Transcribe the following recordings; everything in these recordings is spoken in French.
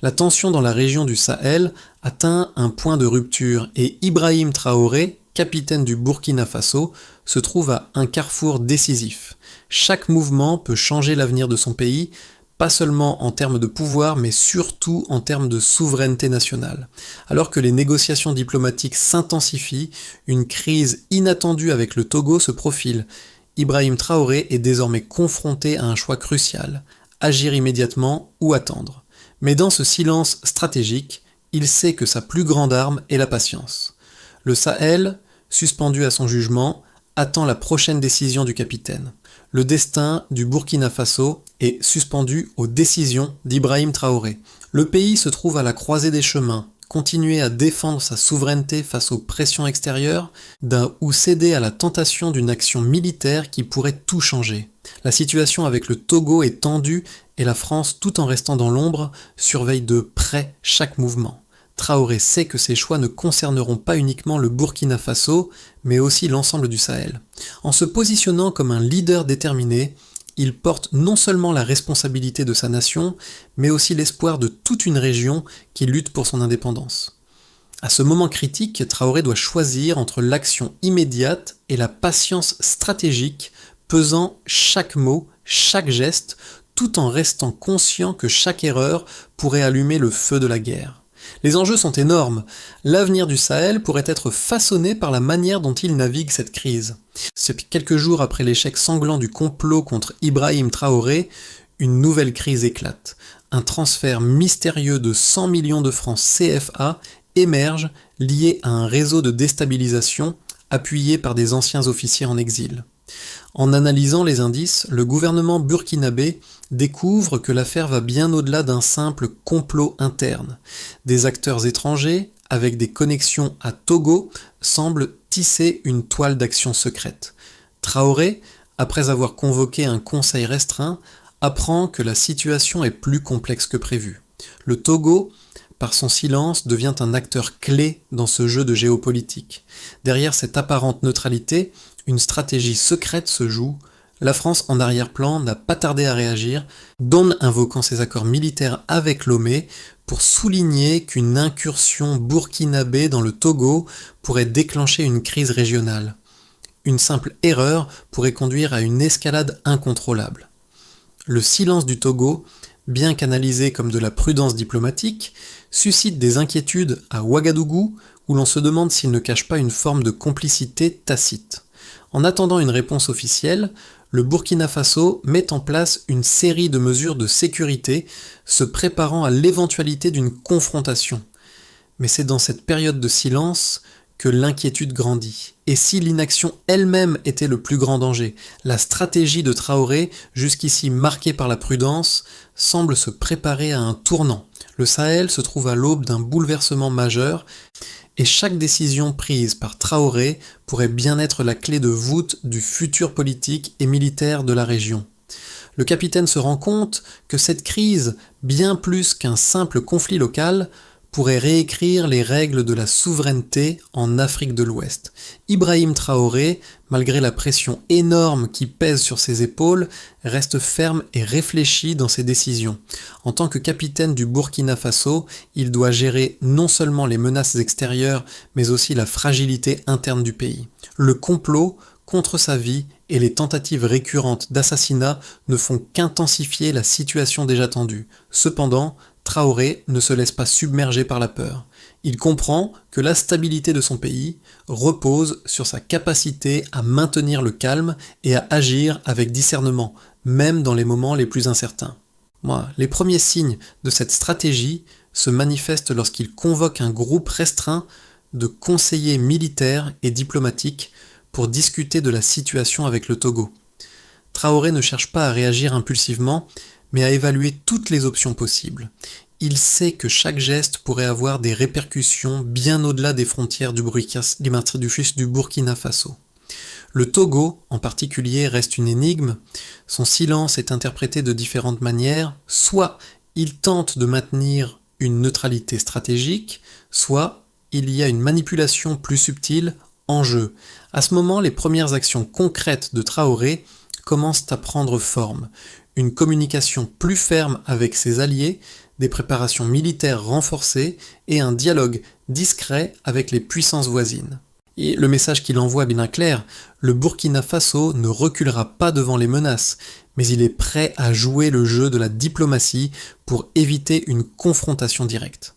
La tension dans la région du Sahel atteint un point de rupture et Ibrahim Traoré, capitaine du Burkina Faso, se trouve à un carrefour décisif. Chaque mouvement peut changer l'avenir de son pays, pas seulement en termes de pouvoir, mais surtout en termes de souveraineté nationale. Alors que les négociations diplomatiques s'intensifient, une crise inattendue avec le Togo se profile. Ibrahim Traoré est désormais confronté à un choix crucial, agir immédiatement ou attendre. Mais dans ce silence stratégique, il sait que sa plus grande arme est la patience. Le Sahel, suspendu à son jugement, attend la prochaine décision du capitaine. Le destin du Burkina Faso est suspendu aux décisions d'Ibrahim Traoré. Le pays se trouve à la croisée des chemins. Continuer à défendre sa souveraineté face aux pressions extérieures ou céder à la tentation d'une action militaire qui pourrait tout changer. La situation avec le Togo est tendue et la France, tout en restant dans l'ombre, surveille de près chaque mouvement. Traoré sait que ses choix ne concerneront pas uniquement le Burkina Faso, mais aussi l'ensemble du Sahel. En se positionnant comme un leader déterminé, il porte non seulement la responsabilité de sa nation, mais aussi l'espoir de toute une région qui lutte pour son indépendance. À ce moment critique, Traoré doit choisir entre l'action immédiate et la patience stratégique, pesant chaque mot, chaque geste, tout en restant conscient que chaque erreur pourrait allumer le feu de la guerre. Les enjeux sont énormes. L'avenir du Sahel pourrait être façonné par la manière dont il navigue cette crise. Quelques jours après l'échec sanglant du complot contre Ibrahim Traoré, une nouvelle crise éclate. Un transfert mystérieux de 100 millions de francs CFA émerge, lié à un réseau de déstabilisation appuyé par des anciens officiers en exil. En analysant les indices, le gouvernement burkinabé découvre que l'affaire va bien au-delà d'un simple complot interne. Des acteurs étrangers, avec des connexions à Togo, semblent tisser une toile d'action secrète. Traoré, après avoir convoqué un conseil restreint, apprend que la situation est plus complexe que prévu. Le Togo, par son silence, devient un acteur clé dans ce jeu de géopolitique. Derrière cette apparente neutralité, une stratégie secrète se joue. La France, en arrière-plan, n'a pas tardé à réagir, Don invoquant ses accords militaires avec Lomé pour souligner qu'une incursion burkinabé dans le Togo pourrait déclencher une crise régionale. Une simple erreur pourrait conduire à une escalade incontrôlable. Le silence du Togo, bien qu'analysé comme de la prudence diplomatique, suscite des inquiétudes à Ouagadougou, où l'on se demande s'il ne cache pas une forme de complicité tacite. En attendant une réponse officielle, le Burkina Faso met en place une série de mesures de sécurité, se préparant à l'éventualité d'une confrontation. Mais c'est dans cette période de silence que l'inquiétude grandit. Et si l'inaction elle-même était le plus grand danger, la stratégie de Traoré, jusqu'ici marquée par la prudence, semble se préparer à un tournant. Le Sahel se trouve à l'aube d'un bouleversement majeur, et chaque décision prise par Traoré pourrait bien être la clé de voûte du futur politique et militaire de la région. Le capitaine se rend compte que cette crise, bien plus qu'un simple conflit local, pourrait réécrire les règles de la souveraineté en Afrique de l'Ouest. Ibrahim Traoré, malgré la pression énorme qui pèse sur ses épaules, reste ferme et réfléchi dans ses décisions. En tant que capitaine du Burkina Faso, il doit gérer non seulement les menaces extérieures, mais aussi la fragilité interne du pays. Le complot contre sa vie et les tentatives récurrentes d'assassinat ne font qu'intensifier la situation déjà tendue. Cependant, Traoré ne se laisse pas submerger par la peur. Il comprend que la stabilité de son pays repose sur sa capacité à maintenir le calme et à agir avec discernement, même dans les moments les plus incertains. Les premiers signes de cette stratégie se manifestent lorsqu'il convoque un groupe restreint de conseillers militaires et diplomatiques pour discuter de la situation avec le Togo. Traoré ne cherche pas à réagir impulsivement, mais à évaluer toutes les options possibles. Il sait que chaque geste pourrait avoir des répercussions bien au-delà des frontières du Burkina Faso. Le Togo, en particulier, reste une énigme. Son silence est interprété de différentes manières. Soit il tente de maintenir une neutralité stratégique, soit il y a une manipulation plus subtile en jeu. À ce moment, les premières actions concrètes de Traoré commencent à prendre forme. Une communication plus ferme avec ses alliés, des préparations militaires renforcées et un dialogue discret avec les puissances voisines. Et le message qu'il envoie est bien clair, le Burkina Faso ne reculera pas devant les menaces, mais il est prêt à jouer le jeu de la diplomatie pour éviter une confrontation directe.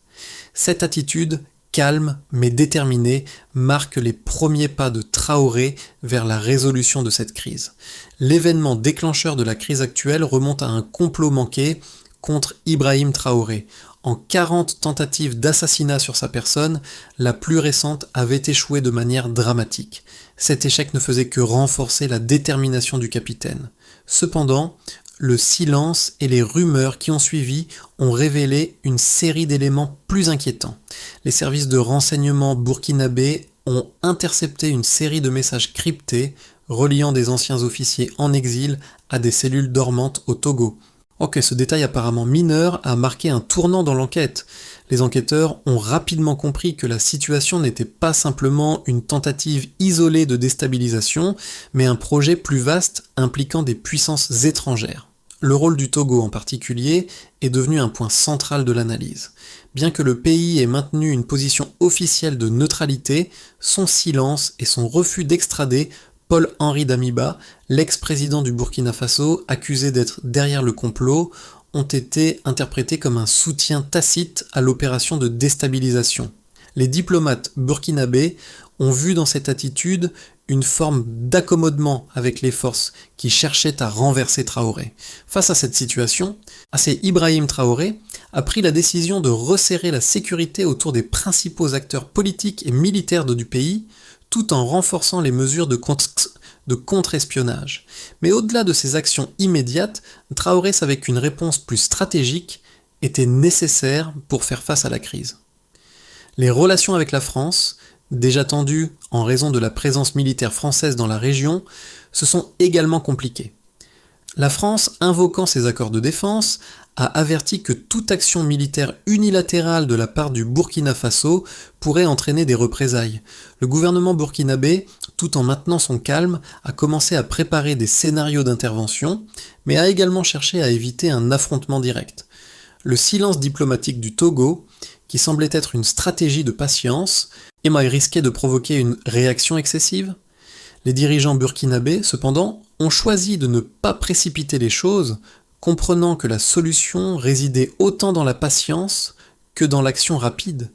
Cette attitude, calme mais déterminée, marque les premiers pas de Traoré vers la résolution de cette crise. L'événement déclencheur de la crise actuelle remonte à un complot manqué contre Ibrahim Traoré. En 40 tentatives d'assassinat sur sa personne, la plus récente avait échoué de manière dramatique. Cet échec ne faisait que renforcer la détermination du capitaine. Cependant, le silence et les rumeurs qui ont suivi ont révélé une série d'éléments plus inquiétants. Les services de renseignement burkinabés ont intercepté une série de messages cryptés reliant des anciens officiers en exil à des cellules dormantes au Togo. Ok, ce détail apparemment mineur a marqué un tournant dans l'enquête. Les enquêteurs ont rapidement compris que la situation n'était pas simplement une tentative isolée de déstabilisation, mais un projet plus vaste impliquant des puissances étrangères. Le rôle du Togo en particulier est devenu un point central de l'analyse. Bien que le pays ait maintenu une position officielle de neutralité, son silence et son refus d'extrader Paul-Henri Damiba, l'ex-président du Burkina Faso, accusé d'être derrière le complot, ont été interprétés comme un soutien tacite à l'opération de déstabilisation. Les diplomates burkinabés ont vu dans cette attitude une forme d'accommodement avec les forces qui cherchaient à renverser Traoré. Face à cette situation, Ibrahim Traoré a pris la décision de resserrer la sécurité autour des principaux acteurs politiques et militaires du pays, tout en renforçant les mesures de contre-espionnage. Mais au-delà de ces actions immédiates, Traoré savait qu'une réponse plus stratégique était nécessaire pour faire face à la crise. Les relations avec la France, déjà tendues en raison de la présence militaire française dans la région, se sont également compliquées. La France, invoquant ses accords de défense, a averti que toute action militaire unilatérale de la part du Burkina Faso pourrait entraîner des représailles. Le gouvernement burkinabé, tout en maintenant son calme, a commencé à préparer des scénarios d'intervention, mais a également cherché à éviter un affrontement direct. Le silence diplomatique du Togo, qui semblait être une stratégie de patience, risquait de provoquer une réaction excessive. Les dirigeants burkinabés, cependant, ont choisi de ne pas précipiter les choses, comprenant que la solution résidait autant dans la patience que dans l'action rapide.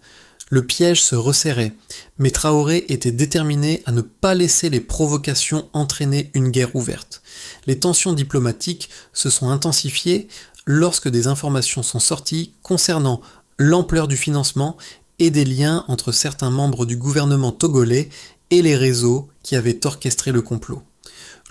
Le piège se resserrait, mais Traoré était déterminé à ne pas laisser les provocations entraîner une guerre ouverte. Les tensions diplomatiques se sont intensifiées lorsque des informations sont sorties concernant l'ampleur du financement et des liens entre certains membres du gouvernement togolais et les réseaux qui avaient orchestré le complot.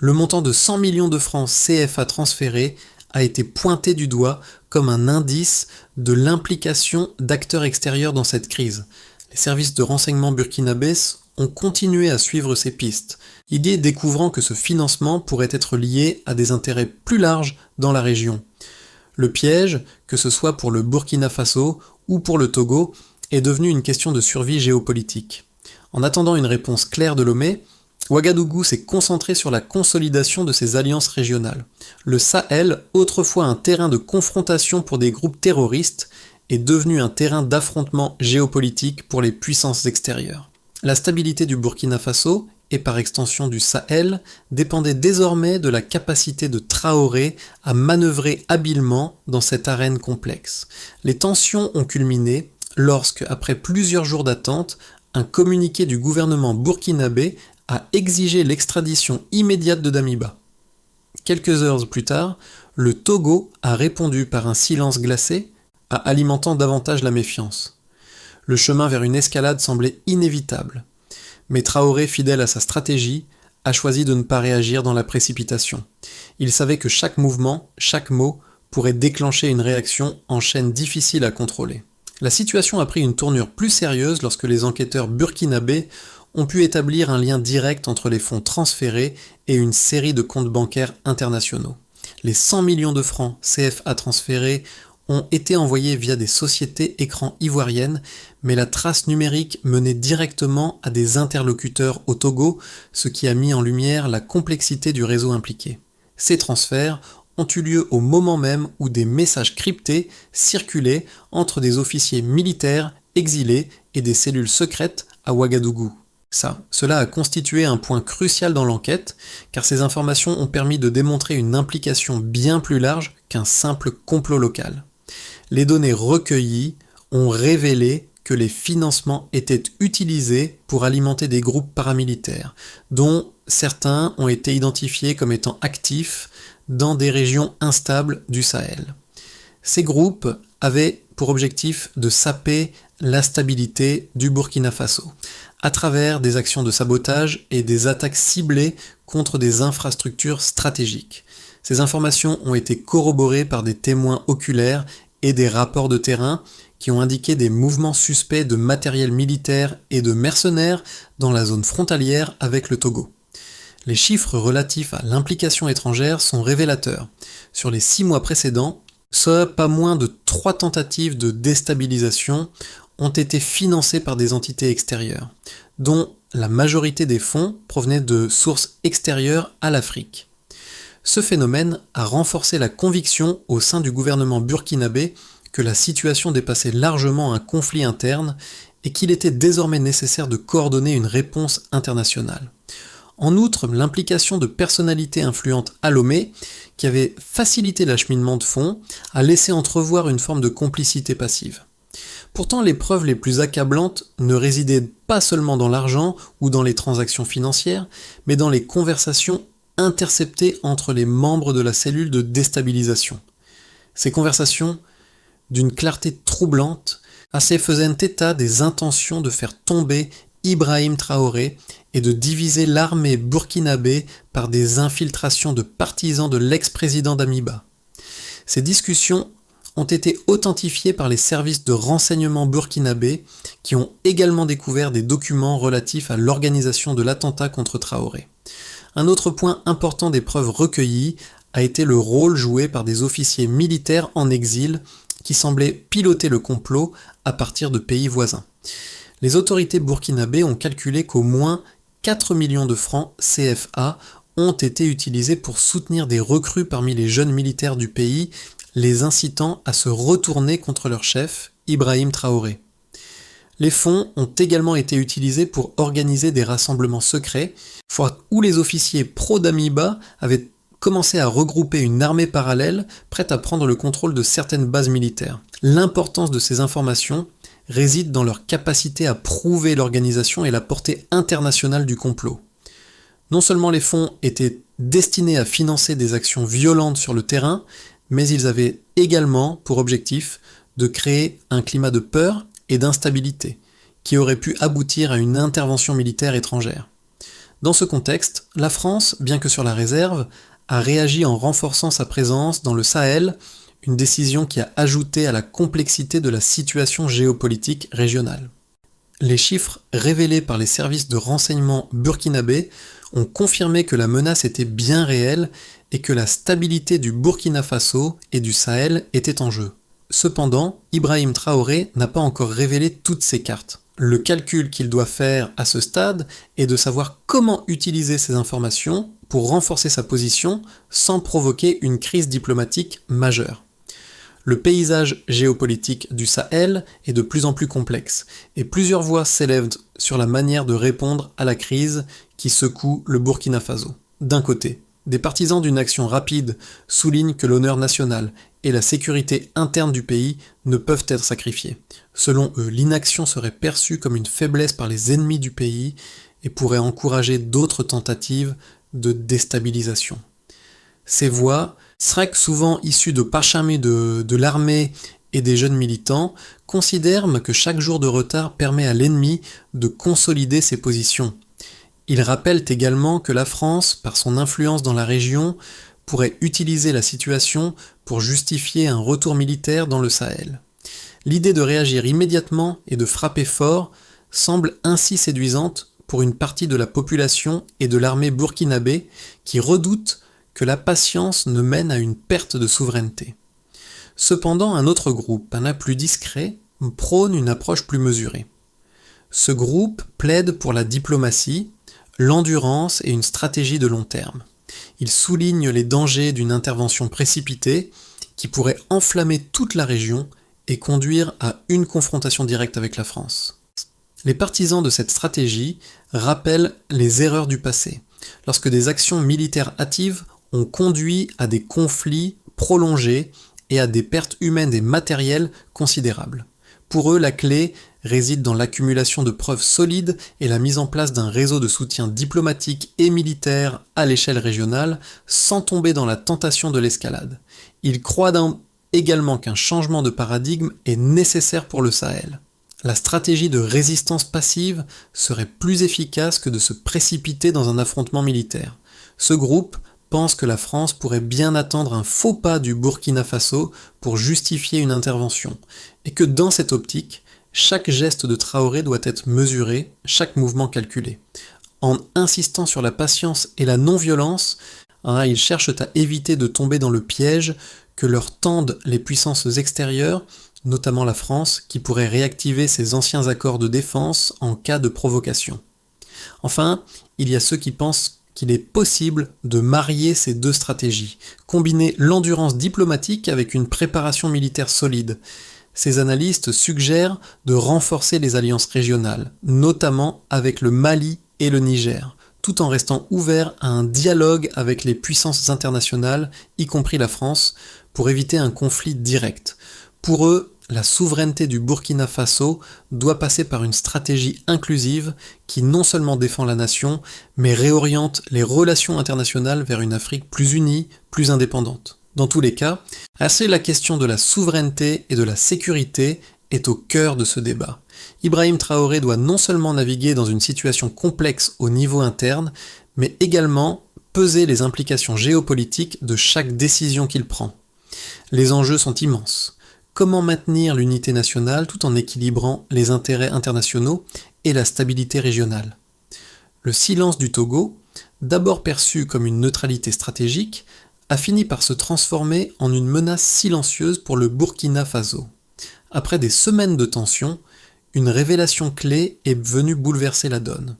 Le montant de 100 millions de francs CFA transférés a été pointé du doigt comme un indice de l'implication d'acteurs extérieurs dans cette crise. Les services de renseignement burkinabés ont continué à suivre ces pistes, idée découvrant que ce financement pourrait être lié à des intérêts plus larges dans la région. Le piège, que ce soit pour le Burkina Faso ou pour le Togo, est devenu une question de survie géopolitique. En attendant une réponse claire de Lomé, Ouagadougou s'est concentré sur la consolidation de ses alliances régionales. Le Sahel, autrefois un terrain de confrontation pour des groupes terroristes, est devenu un terrain d'affrontement géopolitique pour les puissances extérieures. La stabilité du Burkina Faso, et par extension du Sahel, dépendait désormais de la capacité de Traoré à manœuvrer habilement dans cette arène complexe. Les tensions ont culminé lorsque, après plusieurs jours d'attente, un communiqué du gouvernement burkinabé a exigé l'extradition immédiate de Damiba. Quelques heures plus tard, le Togo a répondu par un silence glacé, alimentant davantage la méfiance. Le chemin vers une escalade semblait inévitable, mais Traoré, fidèle à sa stratégie, a choisi de ne pas réagir dans la précipitation. Il savait que chaque mouvement, chaque mot, pourrait déclencher une réaction en chaîne difficile à contrôler. La situation a pris une tournure plus sérieuse lorsque les enquêteurs burkinabés ont pu établir un lien direct entre les fonds transférés et une série de comptes bancaires internationaux. Les 100 millions de francs CFA transférés ont été envoyés via des sociétés écrans ivoiriennes, mais la trace numérique menait directement à des interlocuteurs au Togo, ce qui a mis en lumière la complexité du réseau impliqué. Ces transferts ont eu lieu au moment même où des messages cryptés circulaient entre des officiers militaires exilés et des cellules secrètes à Ouagadougou. Cela a constitué un point crucial dans l'enquête, car ces informations ont permis de démontrer une implication bien plus large qu'un simple complot local. Les données recueillies ont révélé que les financements étaient utilisés pour alimenter des groupes paramilitaires, dont certains ont été identifiés comme étant actifs dans des régions instables du Sahel. Ces groupes avaient pour objectif de saper la stabilité du Burkina Faso, à travers des actions de sabotage et des attaques ciblées contre des infrastructures stratégiques. Ces informations ont été corroborées par des témoins oculaires et des rapports de terrain qui ont indiqué des mouvements suspects de matériel militaire et de mercenaires dans la zone frontalière avec le Togo. Les chiffres relatifs à l'implication étrangère sont révélateurs. Sur les 6 mois précédents, pas moins de 3 tentatives de déstabilisation ont été financées par des entités extérieures, dont la majorité des fonds provenaient de sources extérieures à l'Afrique. Ce phénomène a renforcé la conviction au sein du gouvernement burkinabé que la situation dépassait largement un conflit interne et qu'il était désormais nécessaire de coordonner une réponse internationale. En outre, l'implication de personnalités influentes à Lomé, qui avaient facilité l'acheminement de fonds, a laissé entrevoir une forme de complicité passive. Pourtant, les preuves les plus accablantes ne résidaient pas seulement dans l'argent ou dans les transactions financières, mais dans les conversations interceptées entre les membres de la cellule de déstabilisation. Ces conversations, d'une clarté troublante, faisaient état des intentions de faire tomber Ibrahim Traoré et de diviser l'armée burkinabé par des infiltrations de partisans de l'ex-président Damiba. Ces discussions ont été authentifiées par les services de renseignement burkinabé qui ont également découvert des documents relatifs à l'organisation de l'attentat contre Traoré. Un autre point important des preuves recueillies a été le rôle joué par des officiers militaires en exil qui semblaient piloter le complot à partir de pays voisins. Les autorités burkinabées ont calculé qu'au moins 4 millions de francs CFA ont été utilisés pour soutenir des recrues parmi les jeunes militaires du pays, les incitant à se retourner contre leur chef, Ibrahim Traoré. Les fonds ont également été utilisés pour organiser des rassemblements secrets, où les officiers pro-Damiba avaient commencé à regrouper une armée parallèle prête à prendre le contrôle de certaines bases militaires. L'importance de ces informations réside dans leur capacité à prouver l'organisation et la portée internationale du complot. Non seulement les fonds étaient destinés à financer des actions violentes sur le terrain, mais ils avaient également pour objectif de créer un climat de peur et d'instabilité, qui aurait pu aboutir à une intervention militaire étrangère. Dans ce contexte, la France, bien que sur la réserve, a réagi en renforçant sa présence dans le Sahel, une décision qui a ajouté à la complexité de la situation géopolitique régionale. Les chiffres révélés par les services de renseignement burkinabés ont confirmé que la menace était bien réelle et que la stabilité du Burkina Faso et du Sahel était en jeu. Cependant, Ibrahim Traoré n'a pas encore révélé toutes ses cartes. Le calcul qu'il doit faire à ce stade est de savoir comment utiliser ces informations pour renforcer sa position sans provoquer une crise diplomatique majeure. Le paysage géopolitique du Sahel est de plus en plus complexe, et plusieurs voix s'élèvent sur la manière de répondre à la crise qui secoue le Burkina Faso. D'un côté, des partisans d'une action rapide soulignent que l'honneur national et la sécurité interne du pays ne peuvent être sacrifiés. Selon eux, l'inaction serait perçue comme une faiblesse par les ennemis du pays et pourrait encourager d'autres tentatives de déstabilisation. Ces voix, souvent issues de parchemins de l'armée et des jeunes militants, considèrent que chaque jour de retard permet à l'ennemi de consolider ses positions. Ils rappellent également que la France, par son influence dans la région, pourrait utiliser la situation pour justifier un retour militaire dans le Sahel. L'idée de réagir immédiatement et de frapper fort semble ainsi séduisante pour une partie de la population et de l'armée burkinabé qui redoute que la patience ne mène à une perte de souveraineté. Cependant, un autre groupe, plus discret, prône une approche plus mesurée. Ce groupe plaide pour la diplomatie, l'endurance et une stratégie de long terme. Il souligne les dangers d'une intervention précipitée qui pourrait enflammer toute la région et conduire à une confrontation directe avec la France. Les partisans de cette stratégie rappellent les erreurs du passé, lorsque des actions militaires hâtives ont conduit à des conflits prolongés et à des pertes humaines et matérielles considérables. Pour eux, la clé réside dans l'accumulation de preuves solides et la mise en place d'un réseau de soutien diplomatique et militaire à l'échelle régionale, sans tomber dans la tentation de l'escalade. Ils croient également qu'un changement de paradigme est nécessaire pour le Sahel. La stratégie de résistance passive serait plus efficace que de se précipiter dans un affrontement militaire. Ce groupe pense que la France pourrait bien attendre un faux pas du Burkina Faso pour justifier une intervention, et que dans cette optique, chaque geste de Traoré doit être mesuré, chaque mouvement calculé. En insistant sur la patience et la non-violence, ils cherchent à éviter de tomber dans le piège que leur tendent les puissances extérieures, notamment la France, qui pourrait réactiver ses anciens accords de défense en cas de provocation. Enfin, il y a ceux qui pensent qu'il est possible de marier ces deux stratégies, combiner l'endurance diplomatique avec une préparation militaire solide. Ces analystes suggèrent de renforcer les alliances régionales, notamment avec le Mali et le Niger, tout en restant ouverts à un dialogue avec les puissances internationales, y compris la France, pour éviter un conflit direct. Pour eux, la souveraineté du Burkina Faso doit passer par une stratégie inclusive qui non seulement défend la nation, mais réoriente les relations internationales vers une Afrique plus unie, plus indépendante. Dans tous les cas, la question de la souveraineté et de la sécurité est au cœur de ce débat. Ibrahim Traoré doit non seulement naviguer dans une situation complexe au niveau interne, mais également peser les implications géopolitiques de chaque décision qu'il prend. Les enjeux sont immenses. Comment maintenir l'unité nationale tout en équilibrant les intérêts internationaux et la stabilité régionale? Le silence du Togo, d'abord perçu comme une neutralité stratégique, a fini par se transformer en une menace silencieuse pour le Burkina Faso. Après des semaines de tension, une révélation clé est venue bouleverser la donne.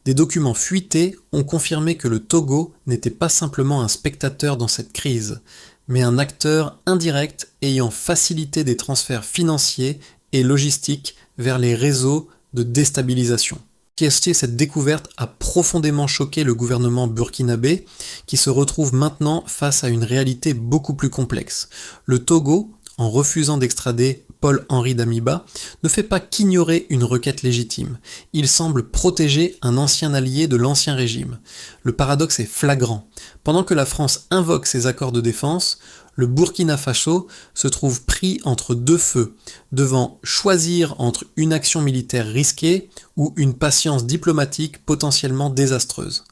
Des documents fuités ont confirmé que le Togo n'était pas simplement un spectateur dans cette crise, mais un acteur indirect ayant facilité des transferts financiers et logistiques vers les réseaux de déstabilisation. Cette découverte a profondément choqué le gouvernement burkinabé, qui se retrouve maintenant face à une réalité beaucoup plus complexe. Le Togo, en refusant d'extrader Paul-Henri Damiba, ne fait pas qu'ignorer une requête légitime. Il semble protéger un ancien allié de l'ancien régime. Le paradoxe est flagrant. Pendant que la France invoque ses accords de défense, le Burkina Faso se trouve pris entre deux feux, devant choisir entre une action militaire risquée ou une patience diplomatique potentiellement désastreuse.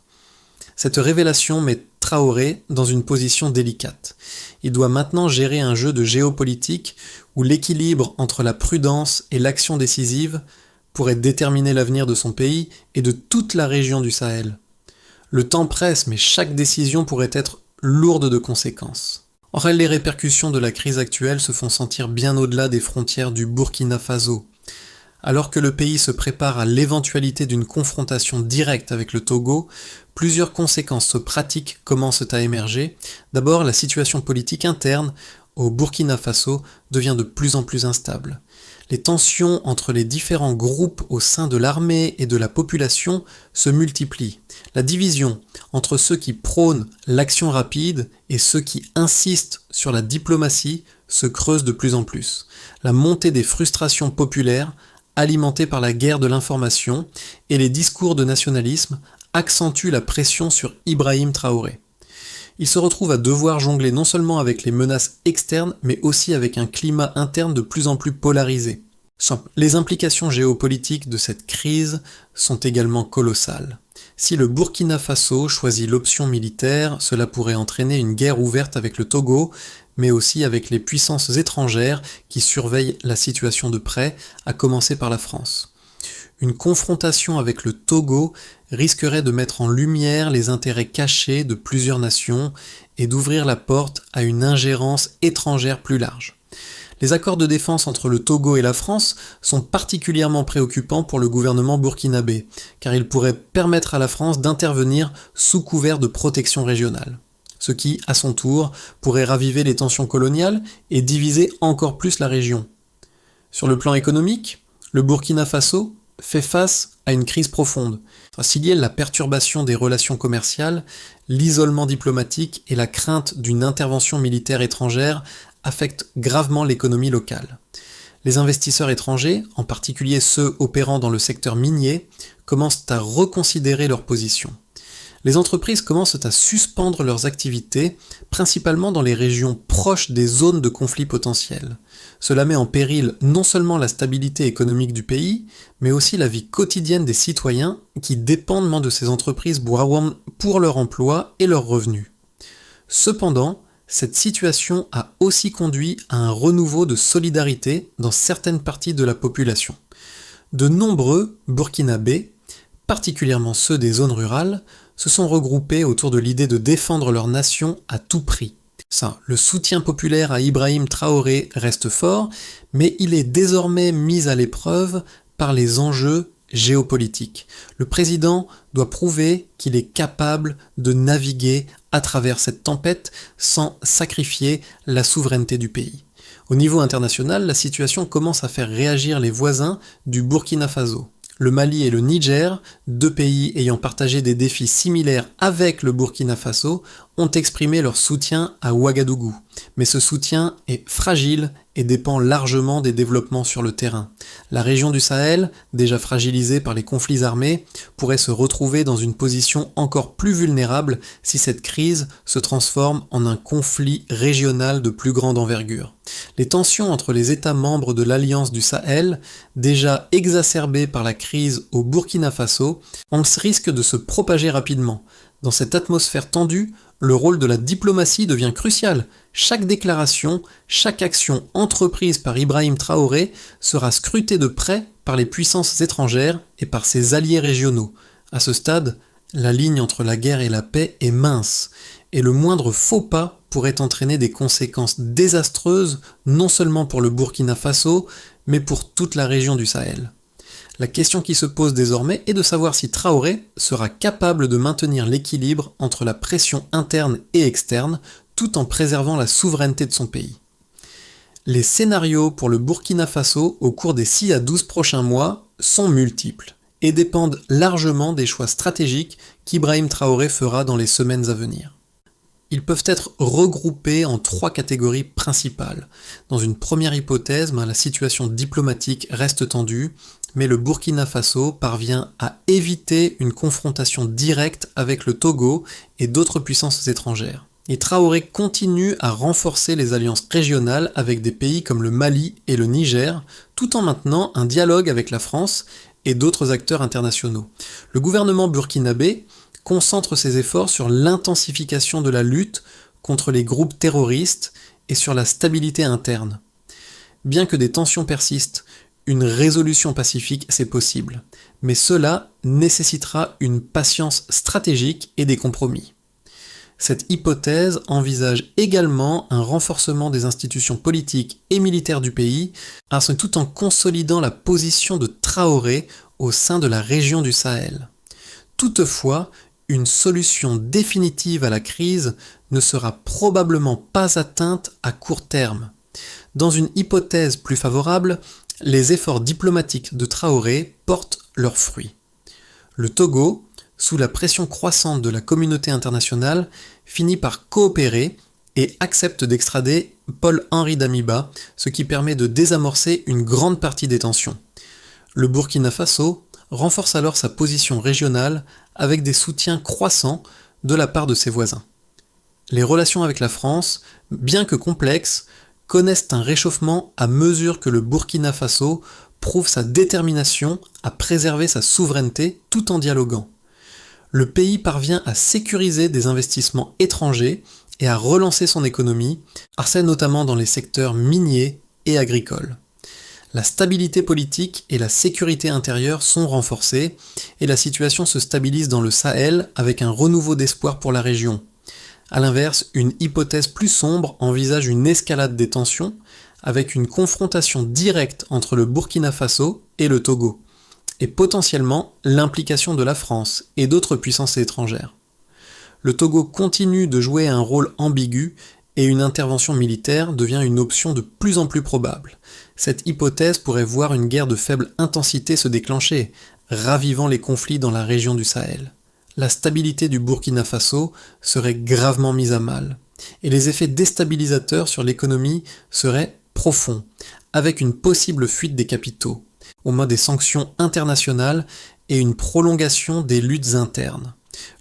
Cette révélation met Traoré dans une position délicate. Il doit maintenant gérer un jeu de géopolitique où l'équilibre entre la prudence et l'action décisive pourrait déterminer l'avenir de son pays et de toute la région du Sahel. Le temps presse, mais chaque décision pourrait être lourde de conséquences. Or, les répercussions de la crise actuelle se font sentir bien au-delà des frontières du Burkina Faso. Alors que le pays se prépare à l'éventualité d'une confrontation directe avec le Togo, plusieurs conséquences pratiques commencent à émerger. D'abord, la situation politique interne au Burkina Faso devient de plus en plus instable. Les tensions entre les différents groupes au sein de l'armée et de la population se multiplient. La division entre ceux qui prônent l'action rapide et ceux qui insistent sur la diplomatie se creuse de plus en plus. La montée des frustrations populaires, alimentée par la guerre de l'information, et les discours de nationalisme accentuent la pression sur Ibrahim Traoré. Il se retrouve à devoir jongler non seulement avec les menaces externes, mais aussi avec un climat interne de plus en plus polarisé. Les implications géopolitiques de cette crise sont également colossales. Si le Burkina Faso choisit l'option militaire, cela pourrait entraîner une guerre ouverte avec le Togo, mais aussi avec les puissances étrangères qui surveillent la situation de près, à commencer par la France. Une confrontation avec le Togo risquerait de mettre en lumière les intérêts cachés de plusieurs nations et d'ouvrir la porte à une ingérence étrangère plus large. Les accords de défense entre le Togo et la France sont particulièrement préoccupants pour le gouvernement burkinabé, car ils pourraient permettre à la France d'intervenir sous couvert de protection régionale. Ce qui, à son tour, pourrait raviver les tensions coloniales et diviser encore plus la région. Sur le plan économique, le Burkina Faso fait face à une crise profonde. S'il y a la perturbation des relations commerciales, l'isolement diplomatique et la crainte d'une intervention militaire étrangère affectent gravement l'économie locale. Les investisseurs étrangers, en particulier ceux opérant dans le secteur minier, commencent à reconsidérer leur position. Les entreprises commencent à suspendre leurs activités, principalement dans les régions proches des zones de conflit potentiels. Cela met en péril non seulement la stabilité économique du pays, mais aussi la vie quotidienne des citoyens qui dépendent de ces entreprises pour leur emploi et leurs revenus. Cependant, cette situation a aussi conduit à un renouveau de solidarité dans certaines parties de la population. De nombreux Burkinabés, particulièrement ceux des zones rurales, se sont regroupés autour de l'idée de défendre leur nation à tout prix. Le soutien populaire à Ibrahim Traoré reste fort, mais il est désormais mis à l'épreuve par les enjeux géopolitiques. Le président doit prouver qu'il est capable de naviguer à travers cette tempête sans sacrifier la souveraineté du pays. Au niveau international, la situation commence à faire réagir les voisins du Burkina Faso. Le Mali et le Niger, deux pays ayant partagé des défis similaires avec le Burkina Faso, ont exprimé leur soutien à Ouagadougou. Mais ce soutien est fragile et dépend largement des développements sur le terrain. La région du Sahel, déjà fragilisée par les conflits armés, pourrait se retrouver dans une position encore plus vulnérable si cette crise se transforme en un conflit régional de plus grande envergure. Les tensions entre les États membres de l'Alliance du Sahel, déjà exacerbées par la crise au Burkina Faso, risquent de se propager rapidement. Dans cette atmosphère tendue, le rôle de la diplomatie devient crucial. Chaque déclaration, chaque action entreprise par Ibrahim Traoré sera scrutée de près par les puissances étrangères et par ses alliés régionaux. À ce stade, la ligne entre la guerre et la paix est mince, et le moindre faux pas pourrait entraîner des conséquences désastreuses non seulement pour le Burkina Faso, mais pour toute la région du Sahel. La question qui se pose désormais est de savoir si Traoré sera capable de maintenir l'équilibre entre la pression interne et externe, tout en préservant la souveraineté de son pays. Les scénarios pour le Burkina Faso au cours des 6 à 12 prochains mois sont multiples et dépendent largement des choix stratégiques qu'Ibrahim Traoré fera dans les semaines à venir. Ils peuvent être regroupés en 3 catégories principales. Dans une première hypothèse, la situation diplomatique reste tendue, mais le Burkina Faso parvient à éviter une confrontation directe avec le Togo et d'autres puissances étrangères. Et Traoré continue à renforcer les alliances régionales avec des pays comme le Mali et le Niger, tout en maintenant un dialogue avec la France et d'autres acteurs internationaux. Le gouvernement burkinabé concentre ses efforts sur l'intensification de la lutte contre les groupes terroristes et sur la stabilité interne. Bien que des tensions persistent, une résolution pacifique c'est possible, mais cela nécessitera une patience stratégique et des compromis. Cette hypothèse envisage également un renforcement des institutions politiques et militaires du pays, tout en consolidant la position de Traoré au sein de la région du Sahel. Toutefois, une solution définitive à la crise ne sera probablement pas atteinte à court terme. Dans une hypothèse plus favorable, les efforts diplomatiques de Traoré portent leurs fruits. Le Togo, sous la pression croissante de la communauté internationale, finit par coopérer et accepte d'extrader Paul-Henri Damiba, ce qui permet de désamorcer une grande partie des tensions. Le Burkina Faso renforce alors sa position régionale avec des soutiens croissants de la part de ses voisins. Les relations avec la France, bien que complexes, connaissent un réchauffement à mesure que le Burkina Faso prouve sa détermination à préserver sa souveraineté tout en dialoguant. Le pays parvient à sécuriser des investissements étrangers et à relancer son économie, notamment dans les secteurs miniers et agricoles. La stabilité politique et la sécurité intérieure sont renforcées et la situation se stabilise dans le Sahel avec un renouveau d'espoir pour la région. A l'inverse, une hypothèse plus sombre envisage une escalade des tensions avec une confrontation directe entre le Burkina Faso et le Togo, et potentiellement l'implication de la France et d'autres puissances étrangères. Le Togo continue de jouer un rôle ambigu et une intervention militaire devient une option de plus en plus probable. Cette hypothèse pourrait voir une guerre de faible intensité se déclencher, ravivant les conflits dans la région du Sahel. La stabilité du Burkina Faso serait gravement mise à mal, et les effets déstabilisateurs sur l'économie seraient profonds, avec une possible fuite des capitaux, au moins des sanctions internationales et une prolongation des luttes internes.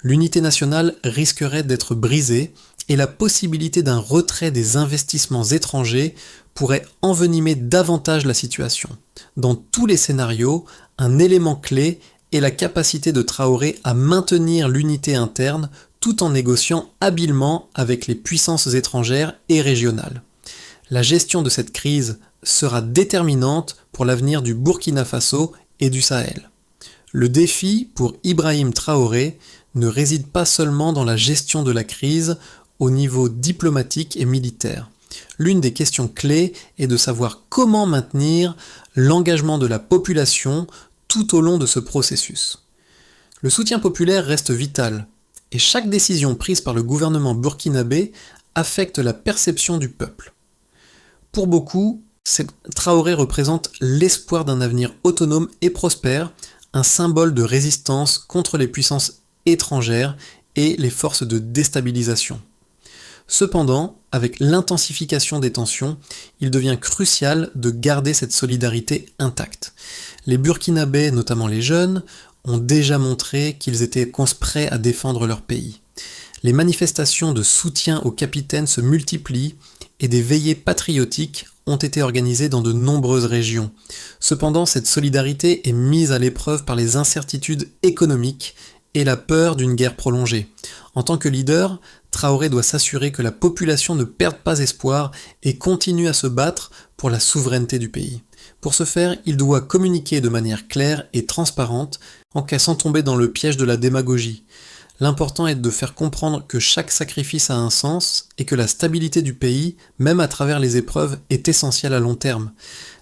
L'unité nationale risquerait d'être brisée et la possibilité d'un retrait des investissements étrangers pourrait envenimer davantage la situation. Dans tous les scénarios, un élément clé est la capacité de Traoré à maintenir l'unité interne tout en négociant habilement avec les puissances étrangères et régionales. La gestion de cette crise sera déterminante pour l'avenir du Burkina Faso et du Sahel. Le défi pour Ibrahim Traoré ne réside pas seulement dans la gestion de la crise au niveau diplomatique et militaire. L'une des questions clés est de savoir comment maintenir l'engagement de la population tout au long de ce processus. Le soutien populaire reste vital, et chaque décision prise par le gouvernement burkinabé affecte la perception du peuple. Pour beaucoup, Traoré représente l'espoir d'un avenir autonome et prospère, un symbole de résistance contre les puissances étrangères et les forces de déstabilisation. Cependant, avec l'intensification des tensions, il devient crucial de garder cette solidarité intacte. Les Burkinabés, notamment les jeunes, ont déjà montré qu'ils étaient prêts à défendre leur pays. Les manifestations de soutien au capitaine se multiplient et des veillées patriotiques ont été organisées dans de nombreuses régions. Cependant, cette solidarité est mise à l'épreuve par les incertitudes économiques et la peur d'une guerre prolongée. En tant que leader, Traoré doit s'assurer que la population ne perde pas espoir et continue à se battre pour la souveraineté du pays. Pour ce faire, il doit communiquer de manière claire et transparente, sans tomber dans le piège de la démagogie. L'important est de faire comprendre que chaque sacrifice a un sens et que la stabilité du pays, même à travers les épreuves, est essentielle à long terme.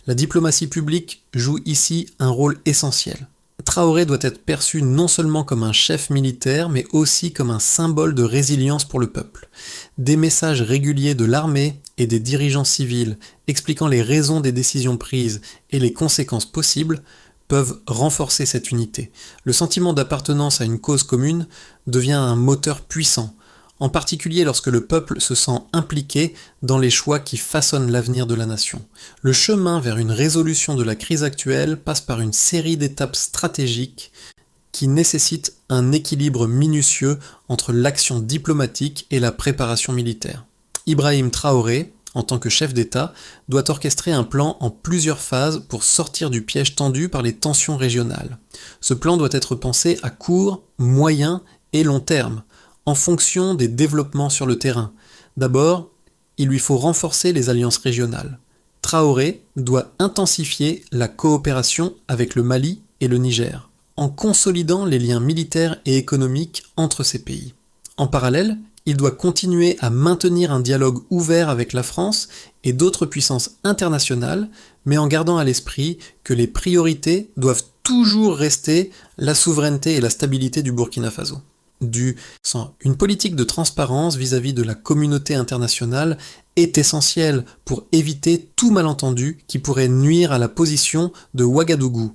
La diplomatie publique joue ici un rôle essentiel. Traoré doit être perçu non seulement comme un chef militaire, mais aussi comme un symbole de résilience pour le peuple. Des messages réguliers de l'armée et des dirigeants civils expliquant les raisons des décisions prises et les conséquences possibles peuvent renforcer cette unité. Le sentiment d'appartenance à une cause commune devient un moteur puissant, en particulier lorsque le peuple se sent impliqué dans les choix qui façonnent l'avenir de la nation. Le chemin vers une résolution de la crise actuelle passe par une série d'étapes stratégiques qui nécessitent un équilibre minutieux entre l'action diplomatique et la préparation militaire. Ibrahim Traoré, en tant que chef d'État, doit orchestrer un plan en plusieurs phases pour sortir du piège tendu par les tensions régionales. Ce plan doit être pensé à court, moyen et long terme, en fonction des développements sur le terrain. D'abord, il lui faut renforcer les alliances régionales. Traoré doit intensifier la coopération avec le Mali et le Niger, en consolidant les liens militaires et économiques entre ces pays. En parallèle, il doit continuer à maintenir un dialogue ouvert avec la France et d'autres puissances internationales, mais en gardant à l'esprit que les priorités doivent toujours rester la souveraineté et la stabilité du Burkina Faso. Une politique de transparence vis-à-vis de la communauté internationale est essentielle pour éviter tout malentendu qui pourrait nuire à la position de Ouagadougou.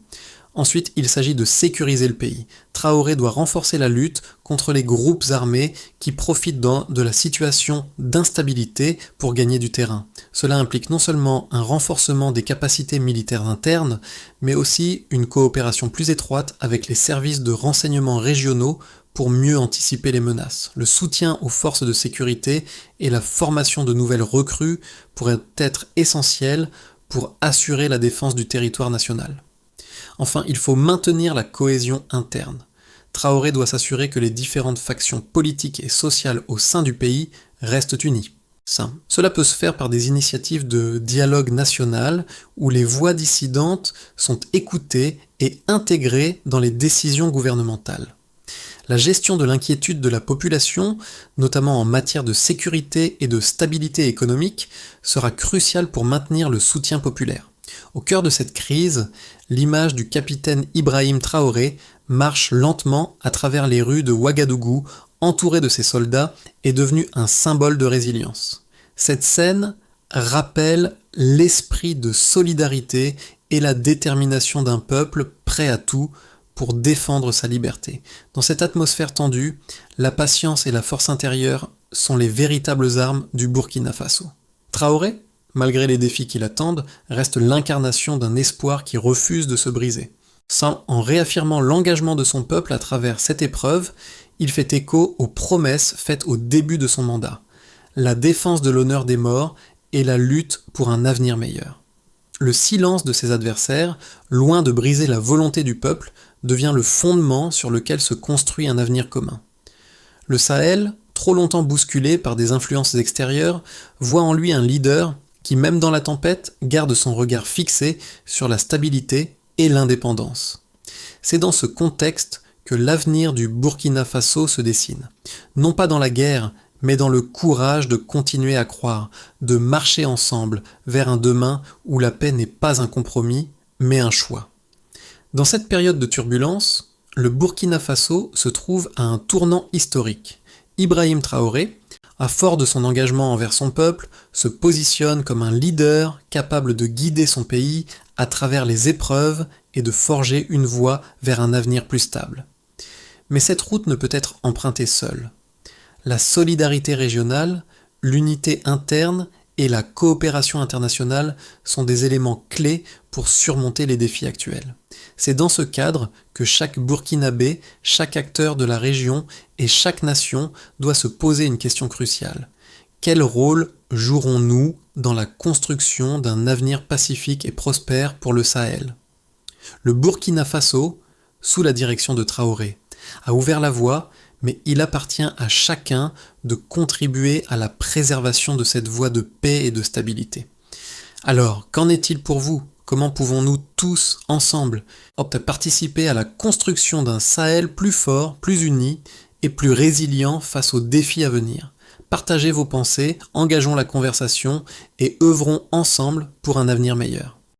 Ensuite, il s'agit de sécuriser le pays. Traoré doit renforcer la lutte contre les groupes armés qui profitent de la situation d'instabilité pour gagner du terrain. Cela implique non seulement un renforcement des capacités militaires internes, mais aussi une coopération plus étroite avec les services de renseignement régionaux pour mieux anticiper les menaces. Le soutien aux forces de sécurité et la formation de nouvelles recrues pourraient être essentiels pour assurer la défense du territoire national. Enfin, il faut maintenir la cohésion interne. Traoré doit s'assurer que les différentes factions politiques et sociales au sein du pays restent unies. Cela peut se faire par des initiatives de dialogue national où les voix dissidentes sont écoutées et intégrées dans les décisions gouvernementales. La gestion de l'inquiétude de la population, notamment en matière de sécurité et de stabilité économique, sera cruciale pour maintenir le soutien populaire. Au cœur de cette crise, l'image du capitaine Ibrahim Traoré marche lentement à travers les rues de Ouagadougou, entouré de ses soldats, est devenue un symbole de résilience. Cette scène rappelle l'esprit de solidarité et la détermination d'un peuple prêt à tout pour défendre sa liberté. Dans cette atmosphère tendue, la patience et la force intérieure sont les véritables armes du Burkina Faso. Traoré, malgré les défis qui l'attendent, reste l'incarnation d'un espoir qui refuse de se briser. En réaffirmant l'engagement de son peuple à travers cette épreuve, il fait écho aux promesses faites au début de son mandat, la défense de l'honneur des morts et la lutte pour un avenir meilleur. Le silence de ses adversaires, loin de briser la volonté du peuple, devient le fondement sur lequel se construit un avenir commun. Le Sahel, trop longtemps bousculé par des influences extérieures, voit en lui un leader qui, même dans la tempête, garde son regard fixé sur la stabilité et l'indépendance. C'est dans ce contexte que l'avenir du Burkina Faso se dessine. Non pas dans la guerre, mais dans le courage de continuer à croire, de marcher ensemble vers un demain où la paix n'est pas un compromis, mais un choix. Dans cette période de turbulence, le Burkina Faso se trouve à un tournant historique. Ibrahim Traoré, à fort de son engagement envers son peuple, se positionne comme un leader capable de guider son pays à travers les épreuves et de forger une voie vers un avenir plus stable. Mais cette route ne peut être empruntée seule. La solidarité régionale, l'unité interne et la coopération internationale sont des éléments clés pour surmonter les défis actuels. C'est dans ce cadre que chaque Burkinabé, chaque acteur de la région et chaque nation doit se poser une question cruciale. Quel rôle jouerons-nous dans la construction d'un avenir pacifique et prospère pour le Sahel ? Le Burkina Faso, sous la direction de Traoré, a ouvert la voie, mais il appartient à chacun de contribuer à la préservation de cette voie de paix et de stabilité. Alors, qu'en est-il pour vous ? Comment pouvons-nous tous, ensemble, participer à la construction d'un Sahel plus fort, plus uni et plus résilient face aux défis à venir ? Partagez vos pensées, engageons la conversation et œuvrons ensemble pour un avenir meilleur.